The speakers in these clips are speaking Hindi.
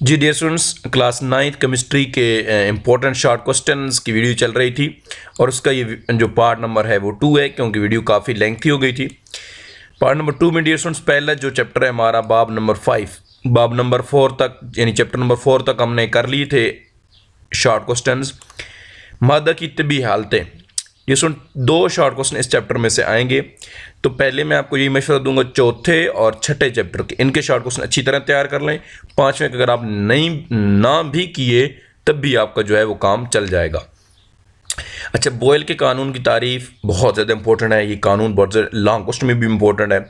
जी dear students, class 9th chemistry के इम्पोर्टेंट शॉर्ट क्वेश्चंस की वीडियो चल रही थी और उसका ये जो पार्ट नंबर है वो 2 है, क्योंकि वीडियो काफ़ी लेंथी हो गई थी। पार्ट नंबर 2 में डियर स्टूडेंट्स पहला जो चैप्टर है हमारा बाब नंबर 5, बाब नंबर 4 तक यानी चैप्टर नंबर 4 तक हमने कर लिए थे शॉर्ट क्वेश्चंस। मादा की तबी हालतें, ये सुन 2 शॉर्ट क्वेश्चन इस चैप्टर में से आएंगे। तो पहले मैं आपको ये मशवरा दूंगा चौथे और छठे चैप्टर के इनके शॉर्ट क्वेश्चन अच्छी तरह तैयार कर लें। 5वें का अगर आप ना भी किए तब भी आपका जो है वो काम चल जाएगा। अच्छा, बॉयल के कानून की तारीफ बहुत ज़्यादा इंपॉर्टेंट है। ये कानून बहुत ज़्यादा लॉन्ग क्वेश्चन में भी इंपॉर्टेंट है।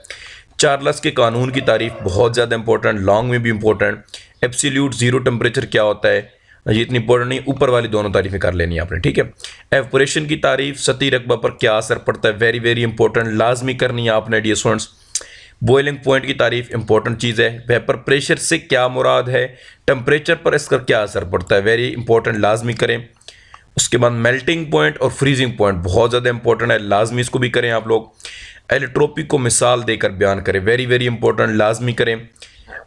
चार्ल्स के कानून की तारीफ बहुत ज़्यादा इंपॉर्टेंट, लॉन्ग में भी इंपॉर्टेंट। एब्सोल्यूट ज़ीरो टेम्परेचर क्या होता है, ये इतनी इंपॉर्टेंट नहीं, ऊपर वाली दोनों तारीफें कर लेनी है आपने, ठीक है। एवपोरेशन की तारीफ, सतही रकबा पर क्या असर पड़ता है, वेरी वेरी इंपॉर्टेंट, लाजमी करनी है आपने डियर स्टूडेंट्स। बॉइलिंग पॉइंट की तारीफ इंपॉर्टेंट चीज़ है। वेपर प्रेशर से क्या मुराद है, टेम्परेचर पर इसका क्या असर पड़ता है, वेरी इंपॉर्टेंट, लाजमी करें। उसके बाद मेल्टिंग पॉइंट और फ्रीजिंग पॉइंट बहुत ज़्यादा इंपॉर्टेंट है, लाजमी इसको भी करें आप लोग। एलिट्रोपी को मिसाल देकर बयान करें, वेरी वेरी इंपॉर्टेंट, लाजमी करें।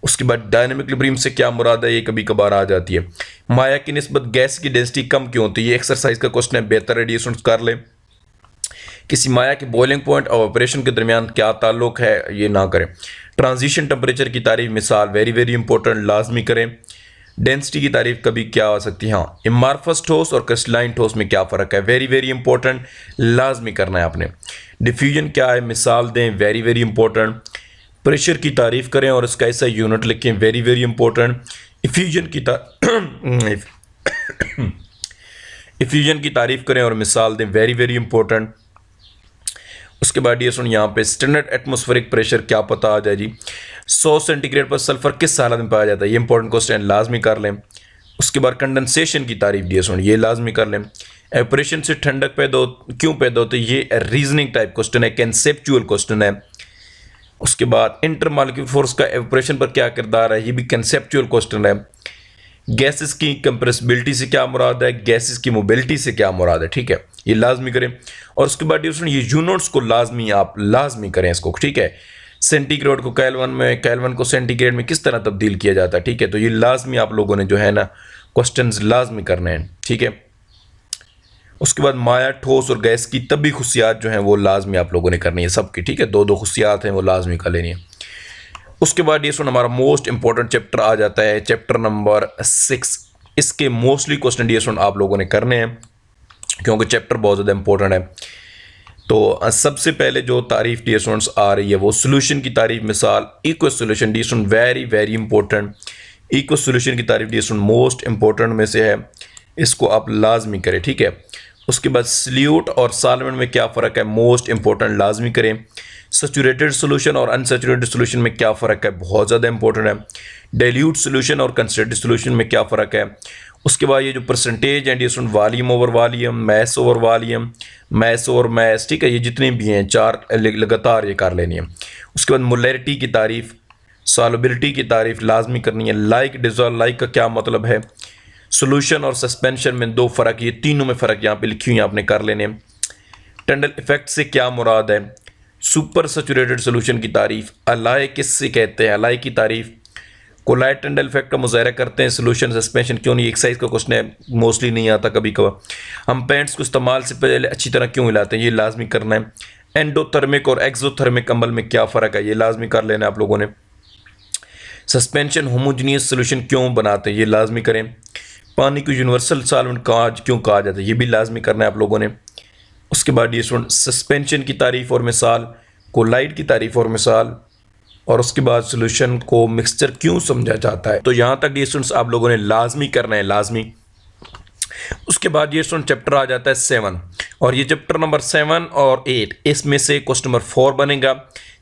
उसके बाद डायनेमिक इक्विलिब्रियम से क्या मुराद है, ये कभी कभार आ जाती है। माया की निस्बत गैस की डेंसिटी कम क्यों होती है, ये एक्सरसाइज का क्वेश्चन है, बेहतर है कर लें। किसी माया के बॉइलिंग पॉइंट और ऑपरेशन के दरमियान क्या ताल्लुक है, ये ना करें। ट्रांजिशन टेम्परेचर की तारीफ मिसाल, वेरी वेरी इंपॉर्टेंट, लाजमी करें। डेंसिटी की तारीफ कभी क्या हो सकती है, हाँ। इमार्फस ठोस और क्रिस्टलाइन ठोस में क्या फ़र्क है, वेरी वेरी इंपॉर्टेंट, लाजमी करना है आपने। डिफ्यूजन क्या है, मिसाल दें, वेरी वेरी इंपॉर्टेंट। प्रेशर की तारीफ करें और इसका ऐसा यूनिट लिखें, वेरी वेरी इंपॉर्टेंट। इफ्यूजन की तारीफ करें और मिसाल दें, वेरी वेरी इंपॉर्टेंट। उसके बाद ये सुन, यहाँ पे स्टैंडर्ड एटमॉस्फेरिक प्रेशर क्या पता आ जाए जी। 100 सेंटीग्रेड पर सल्फर किस हालत में पाया जाता है, ये इंपॉर्टेंट क्वेश्चन, लाजमी कर लें। उसके बाद कंडेंसेशन की तारीफ दिए सुन, ये लाजमी कर लें। एवपोरेशन से ठंडक क्यों पैदा होती है, ये रीजनिंग टाइप क्वेश्चन है, कंसेप्चुअल क्वेश्चन है। उसके बाद इंटरमॉलिक्यूलर फोर्स का एवपोरेशन पर क्या किरदार है, ये भी कंसेप्चुअल क्वेश्चन है। गैसेस की कंप्रेसिबिलिटी से क्या मुराद है, गैसेस की मोबिलिटी से क्या मुराद है, ठीक है, ये लाजमी करें। और उसके बाद ये यूनिट्स को आप लाजमी करें इसको, ठीक है। सेंटीग्रेड को केल्विन में, केल्विन को सेंटीग्रेड में किस तरह तब्दील किया जाता है, ठीक है। तो ये लाजमी आप लोगों ने जो है ना क्वेश्चंस लाजमी करने हैं, ठीक है। उसके बाद माया, ठोस और गैस की तभी खुशियात जो हैं वो लाजमी आप लोगों ने करनी है सबकी, ठीक है। 2 खुशियात हैं वो लाजमी कर लेनी है। उसके बाद ये सुन हमारा मोस्ट इंपॉर्टेंट चैप्टर आ जाता है, चैप्टर नंबर 6। इसके मोस्टली क्वेश्चन ये सुन आप लोगों ने करने हैं क्योंकि चैप्टर बहुत ज़्यादा इंपॉर्टेंट है। तो सबसे पहले जो तारीफ डी स्टूडेंट्स आ रही है वो सोल्यूशन की तारीफ, मिसाल इक्व सोल्यूशन, डी स्टूडेंट वेरी वेरी इंपॉर्टेंट। इक्व सोल्यूशन की तारीफ डी स्टूडेंट मोस्ट इंपॉर्टेंट में से है, इसको आप लाजमी करें, ठीक है। उसके बाद सल्यूट और सॉल्वेंट में क्या फ़र्क है, मोस्ट इंपॉर्टेंट, लाजमी करें। सैचुरेटेड सोल्यूशन और अनसैचुरेटेड सोल्यूशन में क्या फ़र्क है, बहुत ज़्यादा इंपॉर्टेंट है। डाइल्यूट सोल्यूशन और कंसंट्रेटेड सोल्यूशन में क्या फ़र्क है। उसके बाद ये जो परसेंटेज है distance, volume over volume, mass over volume, mass over mass, ठीक है, ये जितने भी हैं 4 लगातार ये कर लेनी है। उसके बाद मोलैरिटी की तारीफ, सॉल्युबिलिटी की तारीफ लाजमी करनी है। लाइक डिजॉल्व, लाइक का क्या मतलब है। सोल्यूशन और सस्पेंशन में 2 फ़र्क, ये तीनों में फ़र्क यहाँ पे लिखी हुई आपने कर लेने। टंडल इफेक्ट से क्या मुराद है। सुपर सैचुरेटेड सोल्यूशन की तारीफ, अलाय किससे कहते हैं, अलाय की तारीफ। कोलाइड टंडल इफेक्ट का मुजाहरा करते हैं, सोल्यूशन सस्पेंशन क्यों नहीं, एक्सरसाइज का क्वेश्चन है, मोस्टली नहीं आता कभी कभार। हम पैंट्स को इस्तेमाल से पहले अच्छी तरह क्यों हिलाते हैं, ये लाजमी करना है। एंडोथर्मिक और एक्सोथर्मिक अमल में क्या फ़र्क है, ये लाजमी कर लेना आप लोगों ने। सस्पेंशन होमोजीनियस सोल्यूशन क्यों बनाते हैं, ये लाजमी करें। पानी को यूनिवर्सल सॉल्वेंट क्यों कहा जाता है, ये भी लाजमी करना है आप लोगों ने। उसके बाद ये स्टूडेंट सस्पेंशन की तारीफ और मिसाल, कोलाइड की तारीफ और मिसाल, और उसके बाद सोल्यूशन को मिक्सचर क्यों समझा जाता है। तो यहाँ तक ये स्टूडेंट्स आप लोगों ने लाजमी करना है, लाजमी। उसके बाद ये स्टूडेंट चैप्टर आ जाता है 7, और ये चैप्टर नंबर 7 और 8 इसमें से क्वेश्चन नंबर 4 बनेगा।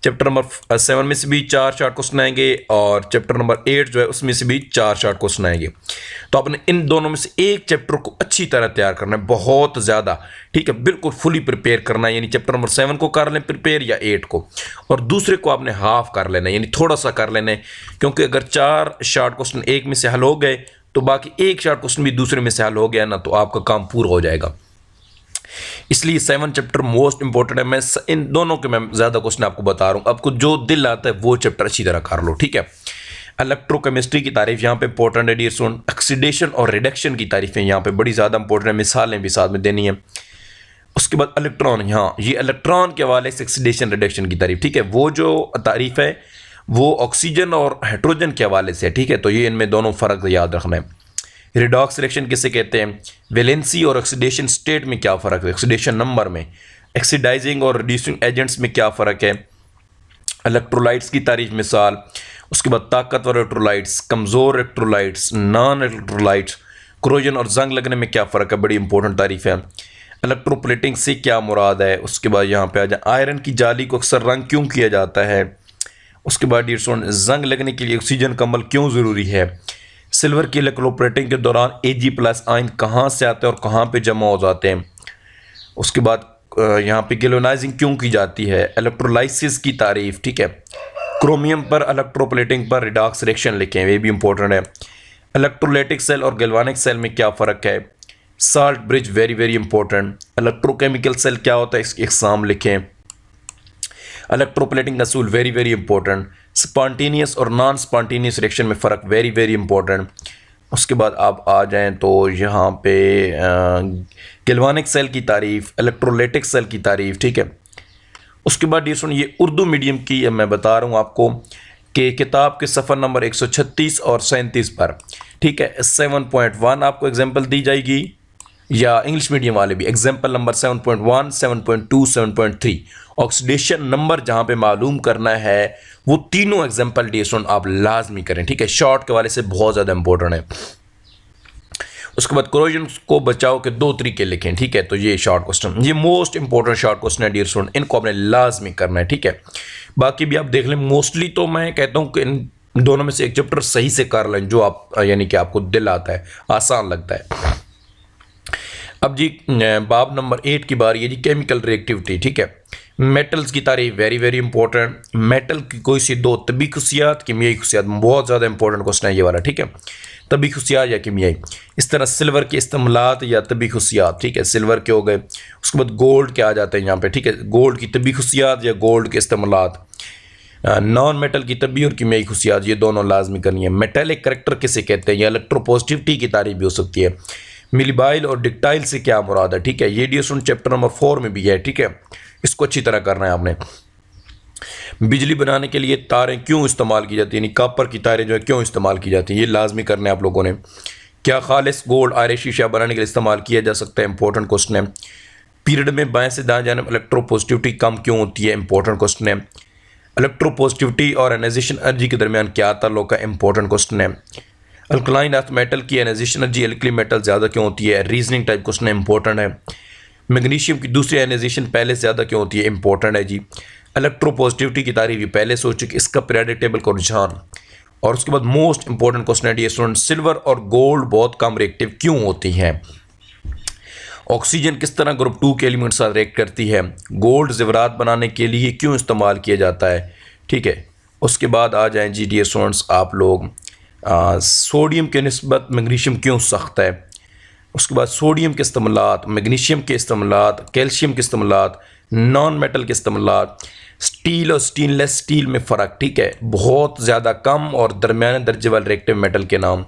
चैप्टर नंबर 7 में से भी 4 शॉर्ट क्वेश्चन आएंगे और चैप्टर नंबर 8 जो है उसमें से भी 4 शॉर्ट क्वेश्चन आएंगे। तो आपने इन दोनों में से एक चैप्टर को अच्छी तरह तैयार करना है, बहुत ज़्यादा, ठीक है, बिल्कुल फुली प्रिपेयर करना है। यानी चैप्टर नंबर 7 को कर लें प्रिपेयर या 8 को, और दूसरे को आपने हाफ कर लेना है, यानी थोड़ा सा कर लेना है, क्योंकि अगर 4 शॉर्ट क्वेश्चन एक में से हल हो गए तो बाकी एक शॉर्ट क्वेश्चन भी दूसरे में से हल हो गया ना, तो आपका काम पूरा हो जाएगा। इसलिए 7 चैप्टर मोस्ट इंपॉर्टेंट है। मैं इन दोनों के मैं ज़्यादा क्वेश्चन आपको बता रहा हूँ, आपको जो दिल आता है वो चैप्टर अच्छी तरह कर लो, ठीक है। इलेक्ट्रोकेमिस्ट्री की तारीफ यहाँ पे इंपॉर्टेंट है डियर स्टूडेंट। ऑक्सीडेशन और रिडक्शन की तारीफें यहाँ पे बड़ी ज़्यादा इंपॉर्टेंट है, मिसालें भी साथ में देनी है। उसके बाद इलेक्ट्रॉन, यहाँ ये इलेक्ट्रॉन के हवाले से ऑक्सीडेशन रिडक्शन की तारीफ, ठीक है। वो जो तारीफ है वो ऑक्सीजन और हाइड्रोजन के हवाले से है, ठीक है। तो ये इनमें दोनों फ़र्क याद रखना है। रिडॉक्स रिएक्शन किसे कहते हैं, वैलेंसी और ऑक्सीडेशन स्टेट में क्या फ़र्क है, ऑक्सीडेशन नंबर में, ऑक्सीडाइजिंग और रिड्यूसिंग एजेंट्स में क्या फ़र्क है, इलेक्ट्रोलाइट्स की तारीफ मिसाल। उसके बाद ताकतवर इलेक्ट्रोलाइट्स, कमज़ोर इलेक्ट्रोलाइट्स, नॉन इलेक्ट्रोलाइट्स, क्रोजन और जंग लगने में क्या फ़र्क है, बड़ी इंपॉर्टेंट तारीफ है। इलेक्ट्रोप्लेटिंग से क्या मुराद है। उसके बाद यहाँ पे आ जाए, आयरन की जाली को अक्सर रंग क्यों किया जाता है। उसके बाद डियर स्टूडेंट, जंग लगने के लिए ऑक्सीजन का अमल क्यों ज़रूरी है। सिल्वर की इलेक्ट्रोप्लेटिंग के दौरान Ag+ आयन कहाँ से आते हैं और कहाँ पे जमा हो जाते हैं। उसके बाद यहाँ पे गैल्वेनाइजिंग क्यों की जाती है, इलेक्ट्रोलाइसिस की तारीफ, ठीक है। क्रोमियम पर इलेक्ट्रोप्लेटिंग पर रिडॉक्स रिएक्शन लिखें, ये भी इंपॉर्टेंट है। इलेक्ट्रोलाइटिक सेल और गैल्वानिक सेल में क्या फ़र्क है, salt bridge, very very important. Electrochemical cell क्या होता है, इसकी एग्जाम लिखें। इलेक्ट्रोप्लेटिंग असूल, वेरी वेरी इंपॉर्टेंट। स्पॉन्टेनियस और नॉन स्पॉन्टेनियस रिएक्शन में फ़र्क, वेरी वेरी इंपॉर्टेंट। उसके बाद आप आ जाएं तो यहाँ पे गैल्वानिक सेल की तारीफ, इलेक्ट्रोलाइटिक सेल की तारीफ, ठीक है। उसके बाद ये उर्दू मीडियम की मैं बता रहा हूँ आपको कि किताब के सफ़र नंबर 136 और 37 पर, ठीक है, 7.1 आपको एग्जाम्पल दी जाएगी, या इंग्लिश मीडियम वाले भी एग्जाम्पल नंबर 7.1, 7.2, 7.3। ऑक्सीडेशन नंबर जहाँ पे मालूम करना है वो तीनों एग्जाम्पल डियर आप लाजमी करें, ठीक है। शॉर्ट के वाले से बहुत ज़्यादा इंपॉर्टेंट है। उसके बाद क्रोजन को बचाओ के 2 तरीके लिखें, ठीक है। तो ये शॉर्ट क्वेश्चन, ये मोस्ट इंपॉर्टेंट शॉर्ट क्वेश्चन है डियर स्टूडेंट, इनको आपने लाजमी करना है, ठीक है। बाकी भी आप देख लें, मोस्टली तो मैं कहता हूँ कि इन दोनों में से एक चैप्टर सही से कर लें जो आप यानी कि आपको दिल आता है, आसान लगता है। अब जी बाब नंबर 8 की बारी है जी, केमिकल रिएक्टिविटी, ठीक है। मेटल्स की तारीफ, वेरी वेरी इंपॉर्टेंट। मेटल की कोई सी 2 तबी खुशियात, कीमियाई खुशियात, बहुत ज़्यादा इंपॉर्टेंट क्वेश्चन है ये वाला, ठीक है। तबी खुशियात या कीमियाई। इस तरह सिल्वर के इस्तेमालात या तबी खुशियात, ठीक है, सिल्वर के हो गए। उसके बाद गोल्ड के आ जाते हैं यहाँ पे, ठीक है, गोल्ड की तबी खुशियात या गोल्ड के इस्तेमालात। नॉन मेटल की तबी और कीमियाई खुशियात, ये दोनों लाजमी करनी है। मेटेलिक करेक्टर किसे कहते हैं, या इलेक्ट्रोपॉजिटिविटी की तारीफ भी हो सकती है। मिलिबाइल और डिक्टाइल से क्या मुराद है, ठीक है। ये डियर चैप्टर नंबर 4 में भी है, ठीक है, इसको अच्छी तरह करना है आपने। बिजली बनाने के लिए तारें क्यों इस्तेमाल की जाती है, यानी कॉपर की तारें जो है क्यों इस्तेमाल की जाती हैं, ये लाजमी करना है आप लोगों ने। क्या खालिस गोल्ड आयरन शीशा बनाने के लिए इस्तेमाल किया जा सकता है, इंपॉर्टेंट क्वेश्चन है। पीरियड में बाएं से दाएं जाने इलेक्ट्रोपॉजिटिविटी कम क्यों होती है, इंपॉर्टेंट क्वेश्चन है। इलेक्ट्रोपॉजिटिविटी और एनाइजेशन एनर्जी के दरमियान क्या ताल्लुक है, इंपॉर्टेंट क्वेश्चन है। अल्कलाइन अर्थ मेटल की एनाइजेशन एनर्जी एल्कली मेटल ज़्यादा क्यों होती है, रीजनिंग टाइप क्वेश्चन है, इंपॉर्टेंट है। मैग्नीशियम की दूसरी आयनाइजेशन पहले से ज़्यादा क्यों होती है, इंपॉर्टेंट है जी। इलेक्ट्रोपॉजिटिविटी की तारीफ भी पहले सोच चुकी, इसका पीरियोडिक टेबल का रुझान। और उसके बाद मोस्ट इंपॉर्टेंट क्वेश्चन है स्टूडेंट, सिल्वर और गोल्ड बहुत कम रिएक्टिव क्यों होती हैं। ऑक्सीजन किस तरह ग्रुप 2 के एलिमेंट साथ रिएक्ट करती है। गोल्ड ज़ेवरात बनाने के लिए क्यों इस्तेमाल किया जाता है, ठीक है। उसके बाद आ जाएँ जी डियर स्टूडेंट्स आप लोग, सोडियम के निस्बत मैग्नीशियम क्यों सख्त है। उसके बाद सोडियम के इस्तेमालात, मैग्नीशियम के इस्तेमालात, कैल्शियम के इस्तेमालात, नॉन मेटल के इस्तेमालात, स्टील और स्टेनलेस स्टील में फ़र्क, ठीक है, बहुत ज़्यादा कम और दरमियाने दर्जे वाले रिएक्टिव मेटल के नाम।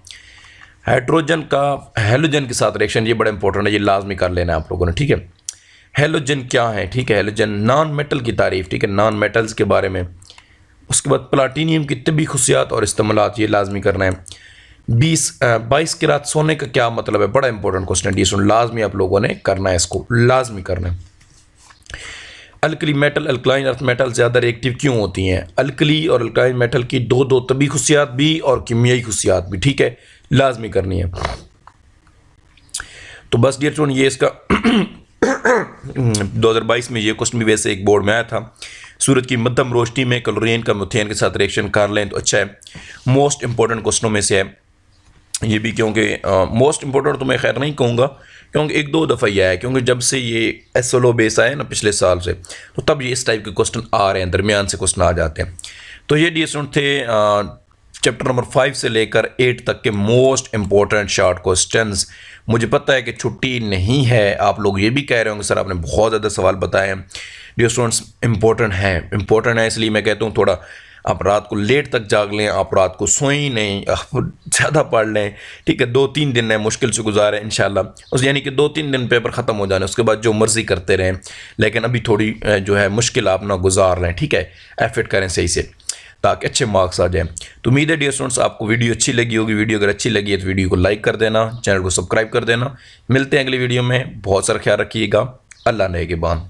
हाइड्रोजन का हेलोजन के साथ रिएक्शन, ये बड़ा इंपॉर्टेंट है, ये लाजमी कर लेना है आप लोगों ने, ठीक है। हेलोजन क्या है, ठीक है, हेलोजन नॉन मेटल की तारीफ, ठीक है, नॉन मेटल्स के बारे में। उसके बाद प्लाटीनियम की तबी खुशियात और इस्तेमालात, ये लाजमी करना है। 22 किरात सोने का क्या मतलब है, बड़ा इंपॉर्टेंट क्वेश्चन है, ये लाजमी आप लोगों ने करना है, इसको लाजमी करना है। Alkali metal alkaline earth metal ज़्यादा रिएक्टिव क्यों होती हैं। अल्कली और अल्कलाइन मेटल की दो तबी खुशियात भी और कीमियाई खुशियात भी, ठीक है, लाजमी करनी है। तो बस डियर स्टूडेंट ये इसका 2022 में ये क्वेश्चन भी वैसे एक बोर्ड में आया था। सूरज की मध्यम रोशनी में क्लोरीन का मीथेन के साथ रिएक्शन कर लें तो अच्छा है। मोस्ट इंपॉर्टेंट क्वेश्चनों में से है ये भी, क्योंकि मोस्ट इंपॉर्टेंट तो मैं खैर नहीं कहूँगा, क्योंकि 1-2 दफ़ा ही आया है, क्योंकि जब से ये SLO बेस आए ना पिछले साल से, तो तब ये इस टाइप के क्वेश्चन आ रहे हैं, दरमियान से क्वेश्चन आ जाते हैं। तो ये डी स्टूडेंट थे चैप्टर नंबर 5 से लेकर 8 तक के मोस्ट इंपॉर्टेंट शॉर्ट क्वेश्चंस। मुझे पता है कि छुट्टी नहीं है, आप लोग ये भी कह रहे होंगे सर आपने बहुत ज़्यादा सवाल बताए हैं। डियर स्टूडेंट्स इंपॉर्टेंट है इसलिए मैं कहता हूँ थोड़ा आप रात को लेट तक जाग लें, आप रात को सोएं ही नहीं, आप ज़्यादा पढ़ लें, ठीक है, 2-3 दिन है मुश्किल से गुजारें इंशाल्लाह। उस यानी कि 2-3 दिन पेपर ख़त्म हो जाने, उसके बाद जो मर्ज़ी करते रहें, लेकिन अभी थोड़ी जो है मुश्किल आप ना गुजार लें, ठीक है, एफर्ट करें सही से ताकि अच्छे मार्क्स आ जाएं। तो उम्मीद है डियर स्टूडेंट्स आपको वीडियो अच्छी लगी होगी। वीडियो अगर अच्छी लगी है तो वीडियो को लाइक कर देना, चैनल को सब्सक्राइब कर देना। मिलते हैं अगली वीडियो में, बहुत सारा ख्याल रखिएगा। अल्लाह नेगेबान।